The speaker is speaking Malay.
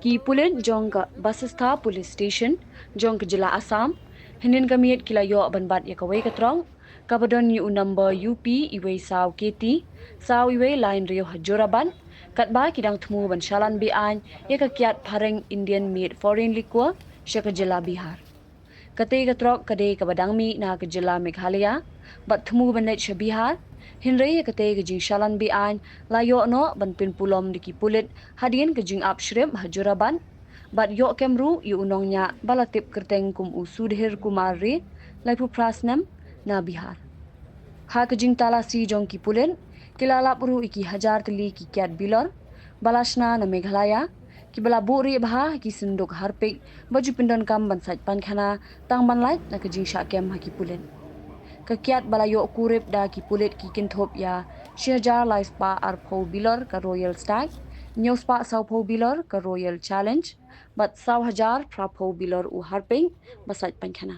की police Jong बसस्था police station Jong जिला असम हिंदिन कमियत किला यो बनbat ya kawai katrong kabadon yu number UP iwe saw keti saw iwe line rio hajoraban katba kidang thmu ban shalan bi an ya ka kiat phareng Indian made foreign liquor shaka jila Bihar kate katrok kade kabadang mi na ka jila Meghalaya bat thmu ban net Bihar hinre ya kate ka jing shalan bi an layo no ban pin pulom diki pulit hadien ka jing up shrimp hajoraban bat yo kemru yu unongnya balatip kerteng kum usudhir kumari laipu prasnam na Bihar ha kajing tala si jong ki pulen kilala puru iki hajar teli ki kiat bilor balashna na Meghalaya ki bala buri bha ki sinduk harpik baju pindon kam bansaj pankhana tang banlait na kajing syakem ha ki pulen kakiat balayo kurip da ki pulit ki kinthop ya shirjar laispa arpho bilor ka royal stag nyospa saupho bilor ka royal challenge bat saw hajar prapho bilor u harping basaj pankhana